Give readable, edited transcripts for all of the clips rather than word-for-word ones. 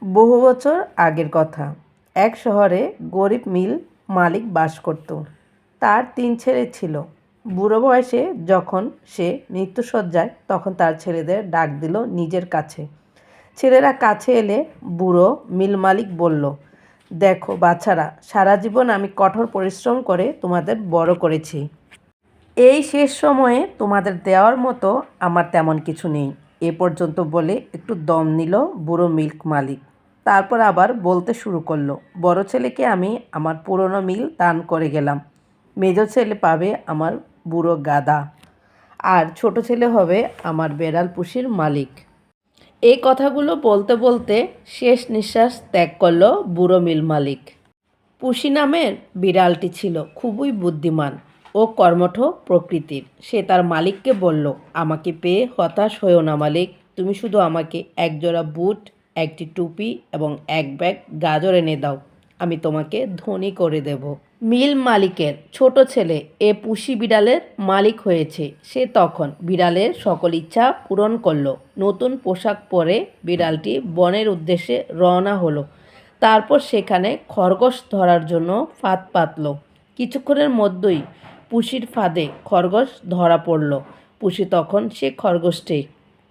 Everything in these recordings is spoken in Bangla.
বহু বছর আগের কথা। এক শহরে গরিব মিল মালিক বাস করত। তার ৩ ছেলে ছিল। বুড়ো বয়সে যখন সে মৃত্যুশয্যায় তখন তার ছেলেদের ডাক দিল নিজের কাছে। ছেলেরা কাছে এলে বুড়ো মিল মালিক বলল, দেখো বাছারা, সারা জীবন আমি কঠোর পরিশ্রম করে তোমাদের বড় করেছি। এই শেষ সময়ে তোমাদের দেওয়ার মতো আমার তেমন কিছু নেই। এ পর্যন্ত বলে একটু দম নিল বুড়ো মিল্ক মালিক। তারপর আবার বলতে শুরু করলো, বড় ছেলেকে আমি আমার পুরনো মিল দান করে গেলাম। মেজো ছেলে পাবে আমার বুড়ো গাদা, আর ছোট ছেলে হবে আমার বেড়াল পুষির মালিক। এই কথাগুলো বলতে বলতে শেষ নিঃশ্বাস ত্যাগ করলো বুড়ো মিল মালিক। পুষি নামের বিড়ালটি ছিল খুবই বুদ্ধিমান ও কর্মঠ প্রকৃতির। সে তার মালিককে বলল, আমাকে পেয়ে হতাশ হয়েও না মালিক, তুমি শুধু আমাকে একজোড়া বুট, একটি টুপি এবং এক ব্যাগ গাজর এনে দাও, আমি তোমাকে ধনী করে দেব। মিল মালিকের ছোট ছেলে এ পুষি বিড়ালের মালিক হয়েছে। সে তখন বিড়ালের সকল ইচ্ছা পূরণ করল। নতুন পোশাক পরে বিড়ালটি বনের উদ্দেশ্যে রওনা হলো। তারপর সেখানে খরগোশ ধরার জন্য ফাঁদ পাতল। কিছুক্ষণের মধ্যেই পুষির ফাঁদে খরগোশ ধরা পড়ল। পুষি তখন সে খরগোশটি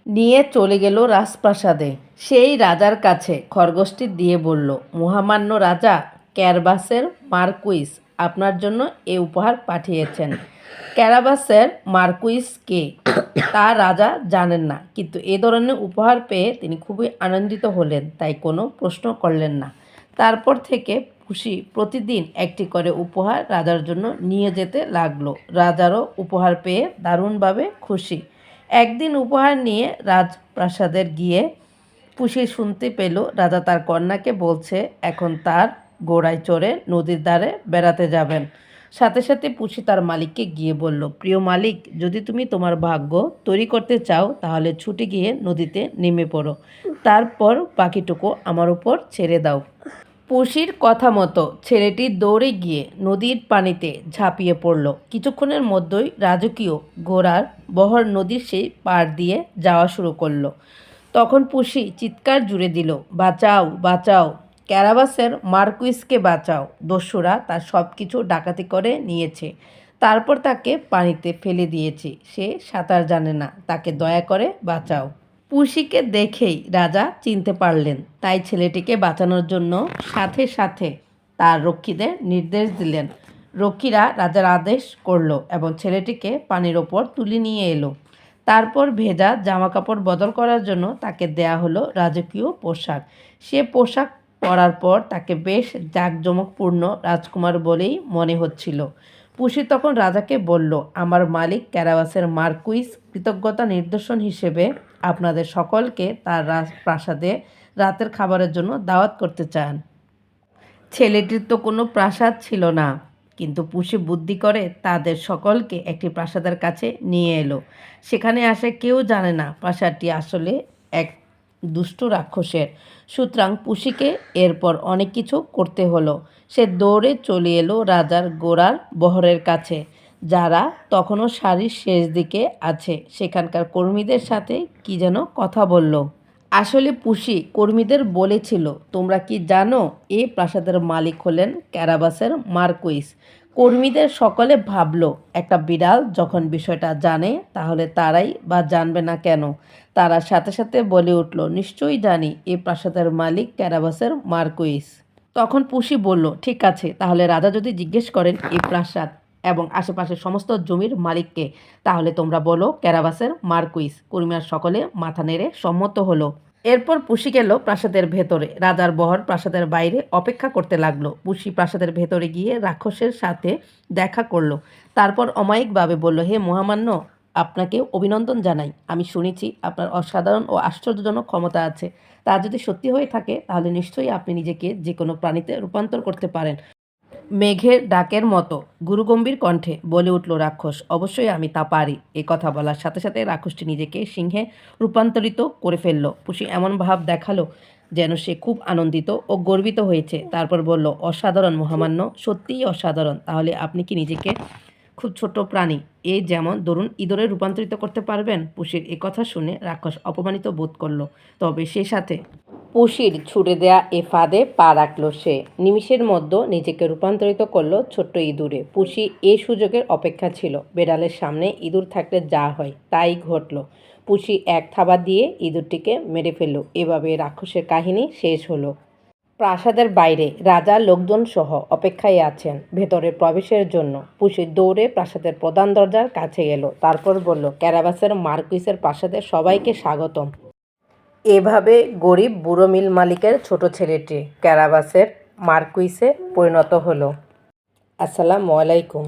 নিয়ে চলে গেল রাজপ্রাসাদে। সেই রাজার কাছে খরগোশটি দিয়ে বলল, মহামান্য রাজা, ক্যারবাসের মার্কুইস আপনার জন্য এ উপহার পাঠিয়েছেন। ক্যারাবাসের মার্কুইস কে তা রাজা জানেন না, কিন্তু এ ধরনের উপহার পেয়ে তিনি খুবই আনন্দিত হলেন, তাই কোনো প্রশ্ন করলেন না। তারপর থেকে পুষি প্রতিদিন একটি করে উপহার রাজার জন্য নিয়ে যেতে লাগলো। রাজারও উপহার পেয়ে দারুণভাবে খুশি। একদিন উপহার নিয়ে রাজপ্রাসাদের গিয়ে পুষি শুনতে পেল রাজা তার কন্যাকে বলছে এখন তার ঘোড়ায় চড়ে নদীর ধারে বেড়াতে যাবেন। সাথে সাথে পুষি তার মালিককে গিয়ে বলল, প্রিয় মালিক, যদি তুমি তোমার ভাগ্য তৈরি করতে চাও তাহলে ছুটে গিয়ে নদীতে নেমে পড়ো, তারপর বাকিটুকু আমার উপর ছেড়ে দাও। পুষির কথা মতো ছেলেটি দৌড়ে গিয়ে নদীর পানিতে ঝাঁপিয়ে পড়ল। কিছুক্ষণের মধ্যেই রাজকীয় ঘোড়ার বহর নদীর সেই পাড় দিয়ে যাওয়া শুরু করলো। তখন পুষি চিৎকার জুড়ে দিল, বাঁচাও বাঁচাও, ক্যারাবাসের মার্কুইসকে বাঁচাও, দস্যুরা তার সব কিছু ডাকাতি করে নিয়েছে, তারপর তাকে পানিতে ফেলে দিয়েছে, সে সাঁতার জানে না, তাকে দয়া করে বাঁচাও। পুষিকে দেখেই রাজা চিনতে পারলেন, তাই ছেলেটিকে বাঁচানোর জন্য সাথে সাথে তার রক্ষীদের নির্দেশ দিলেন। রক্ষীরা রাজার আদেশ করলো এবং ছেলেটিকে পানির ওপর তুলে নিয়ে এলো। তারপর ভেজা জামাকাপড় বদল করার জন্য তাকে দেয়া হলো রাজকীয় পোশাক। সে পোশাক পরার পর তাকে বেশ জাঁকজমকপূর্ণ রাজকুমার বলেই মনে হচ্ছিল। পুষি তখন রাজাকে বলল, আমার মালিক ক্যারাবাসের মার্কুইস কৃতজ্ঞতা নিদর্শন হিসেবে আপনাদের সকলকে তার প্রাসাদে রাতের খাবারের জন্য দাওয়াত করতে চান। ছেলেটির তো কোনো প্রাসাদ ছিল না, কিন্তু পুষি বুদ্ধি করে তাদের সকলকে একটি প্রাসাদের কাছে নিয়ে এলো। সেখানে আসে কেউ জানে না প্রাসাদটি আসলে এক দুষ্ট রাক্ষসের। সুতরাং পুষিকে এরপর অনেক কিছু করতে হলো। সে দৌড়ে চলে এলো রাজার ঘোড়ার বহরের কাছে, যারা তখনও সারির শেষ দিকে আছে। সেখানকার কর্মীদের সাথে কি যেন কথা বলল। আসলে পুষি কর্মীদের বলেছিল, তোমরা কি জানো এই প্রাসাদের মালিক হলেন ক্যারাবাসের মার্কুইস। কর্মীদের সকলে ভাবল, একটা বিড়াল যখন বিষয়টা জানে তাহলে তারাই বা জানবে না কেন। তারা সাথে সাথে বলে উঠল, নিশ্চয়ই জানি এই প্রাসাদের মালিক ক্যারাবাসের মার্কুইস। তখন পুষি বলল, ঠিক আছে, তাহলে রাজা যদি জিজ্ঞেস করেন এই প্রাসাদ এবং আশেপাশের সমস্ত জমির মালিককে, তাহলে তোমরা বলো ক্যারাবাসের মার্কুইস। কর্মীরা সকলে মাথা নেড়ে সম্মত হলো। এরপর পুষি গেল প্রাসাদের ভেতরে। রাজার বহর প্রাসাদের বাইরে অপেক্ষা করতে লাগলো। পুষি প্রাসাদের ভেতরে গিয়ে রাক্ষসের সাথে দেখা করলো। তারপর অমায়িকভাবে বলল, হে মহামান্য, আপনাকে অভিনন্দন জানাই। আমি শুনেছি আপনার অসাধারণ ও আশ্চর্যজনক ক্ষমতা আছে। তা যদি সত্যি হয়ে থাকে তাহলে নিশ্চয়ই আপনি নিজেকে যে কোনো প্রাণীতে রূপান্তর করতে পারেন। মেঘের ডাকের মতো গুরুগম্ভীর কণ্ঠে বলে উঠল রাক্ষস, অবশ্যই আমি তা পারি। এ কথা বলার সাথে সাথে রাক্ষসটি নিজেকে সিংহে রূপান্তরিত করে ফেলল। পুষি এমন ভাব দেখালো যেন সে খুব আনন্দিত ও গর্বিত হয়েছে। তারপর বলল, অসাধারণ মহামান্য, সত্যিই অসাধারণ। তাহলে আপনি কি নিজেকে খুব ছোট প্রাণী, এই যেমন ধরুন ইঁদুরে রূপান্তরিত করতে পারবেন? পুষির এ কথা শুনে রাক্ষস অপমানিত বোধ করলো। তবে সেই সাথে পুষির ছুড়ে দেয়া এ ফাঁদে পা রাখল সে। নিমিষের মধ্যে নিজেকে রূপান্তরিত করলো ছোট্ট ইঁদুরে। পুষি এ সুযোগের অপেক্ষা ছিল। বেড়ালের সামনে ইঁদুর থাকলে যা হয় তাই ঘটল। পুষি এক থাবা দিয়ে ইঁদুরটিকে মেরে ফেলল। এভাবে রাক্ষসের কাহিনী শেষ হলো। প্রাসাদের বাইরে রাজা লোকজন সহ অপেক্ষায় আছেন ভেতরে প্রবেশের জন্য। পুষি দৌড়ে প্রাসাদের প্রধান দরজার কাছে গেল। তারপর বলল, ক্যারাবাসের মার্কুইসের প্রাসাদে সবাইকে স্বাগতম। এভাবে গরিব বুড়ো মিল মালিকের ছোট ছেলেটি ক্যারাবাসের মার্কুইসে পরিণত হলো। আসসালামু আলাইকুম।